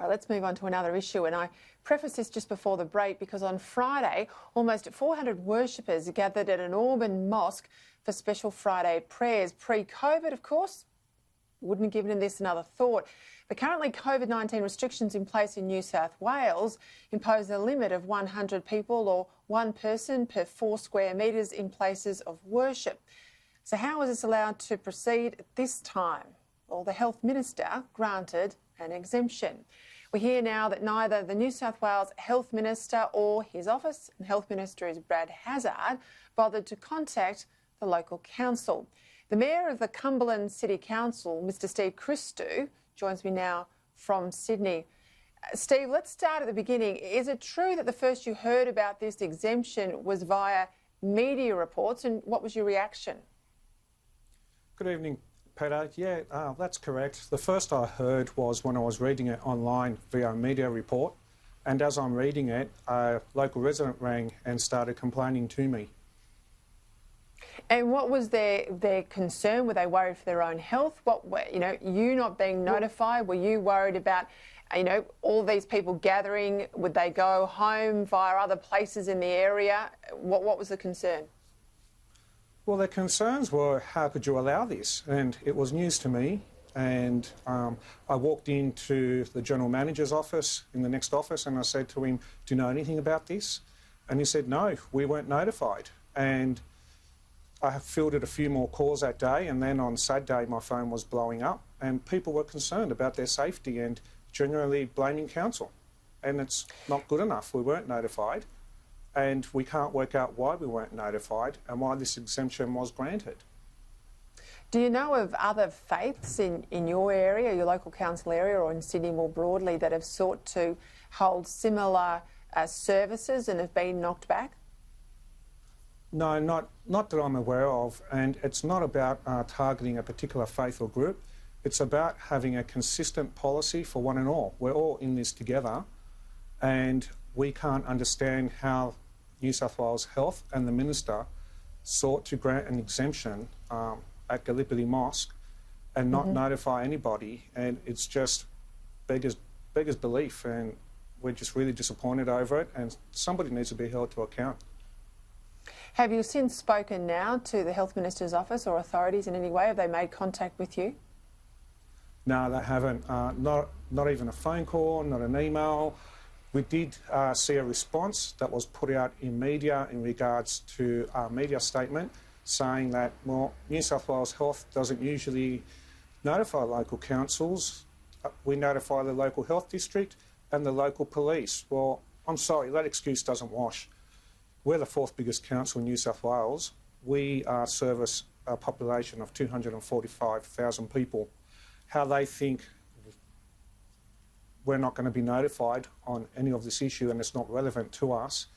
All right, let's move on to another issue. And I preface this just before the break because on Friday, almost 400 worshippers gathered at an Auburn mosque for special Friday prayers. Pre-COVID, of course, wouldn't have given this another thought. But currently, COVID-19 restrictions in place in New South Wales impose a limit of 100 people or one person per 4 square metres in places of worship. So how is this allowed to proceed this time? Well, the Health Minister granted an exemption. We hear now that neither the New South Wales Health Minister or his office, and Health Minister is Brad Hazzard, bothered to contact the local council. The Mayor of the Cumberland City Council, Mr Steve Christou, joins me now from Sydney. Steve, let's start at the beginning. Is it true that the first you heard about this exemption was via media reports, and what was your reaction? Good evening, Peta. Yeah, that's correct. The first I heard was when I was reading it online via a media report, and as I'm reading it, a local resident rang and started complaining to me. And what was their concern? Were they worried for their own health? You not being notified, were you worried about, all these people gathering? Would they go home via other places in the area? What was the concern? Well, their concerns were, how could you allow this? And it was news to me. And I walked into the General Manager's office in the next office and I said to him, do you know anything about this? And he said, no, we weren't notified. And I fielded a few more calls that day, and then on Saturday my phone was blowing up and people were concerned about their safety and generally blaming council. And it's not good enough. We weren't notified and we can't work out why we weren't notified and why this exemption was granted. Do you know of other faiths in your area, your local council area, or in Sydney more broadly that have sought to hold similar services and have been knocked back? No, not that I'm aware of, and it's not about targeting a particular faith or group. It's about having a consistent policy for one and all. We're all in this together, and we can't understand how New South Wales Health and the Minister sought to grant an exemption at Gallipoli Mosque and not notify anybody, and it's just beggars belief, and we're just really disappointed over it, and somebody needs to be held to account. Have you since spoken now to the Health Minister's office or authorities in any way? Have they made contact with you? No, they haven't. Not even a phone call, not an email. We did see a response that was put out in media in regards to our media statement saying that, well, New South Wales Health doesn't usually notify local councils. We notify the local health district and the local police. Well, I'm sorry, that excuse doesn't wash. We're the 4th biggest council in New South Wales. We service a population of 245,000 people. How they think we're not going to be notified on any of this issue and it's not relevant to us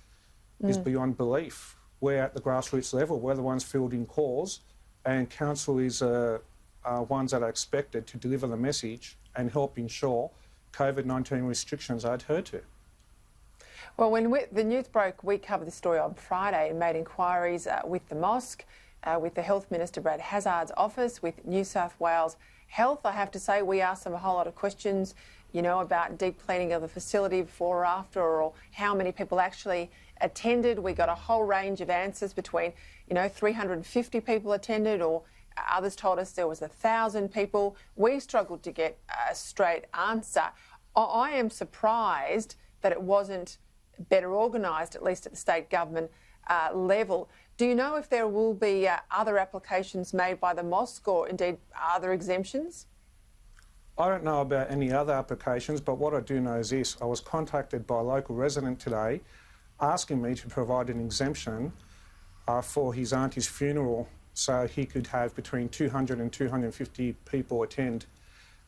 is beyond belief. We're at the grassroots level. We're the ones fielding calls, and council is ones that are expected to deliver the message and help ensure COVID-19 restrictions are adhered to. Well, when the news broke, we covered this story on Friday and made inquiries with the mosque, with the Health Minister Brad Hazzard's office, with New South Wales Health. I have to say, we asked them a whole lot of questions, about deep cleaning of the facility before or after, or how many people actually attended. We got a whole range of answers between, 350 people attended, or others told us there was 1,000 people. We struggled to get a straight answer. I am surprised that it wasn't better organised, at least at the state government level. Do you know if there will be other applications made by the mosque or indeed other exemptions? I don't know about any other applications, but what I do know is this. I was contacted by a local resident today asking me to provide an exemption for his auntie's funeral so he could have between 200 and 250 people attend,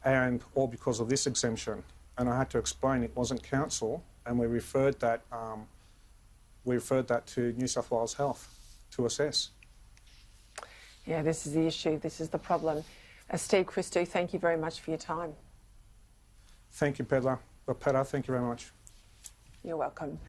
and all because of this exemption. And I had to explain it wasn't council, and we referred that to New South Wales Health to assess. Yeah, this is the issue. This is the problem. Steve Christou, thank you very much for your time. Thank you, Peta. Thank you very much. You're welcome.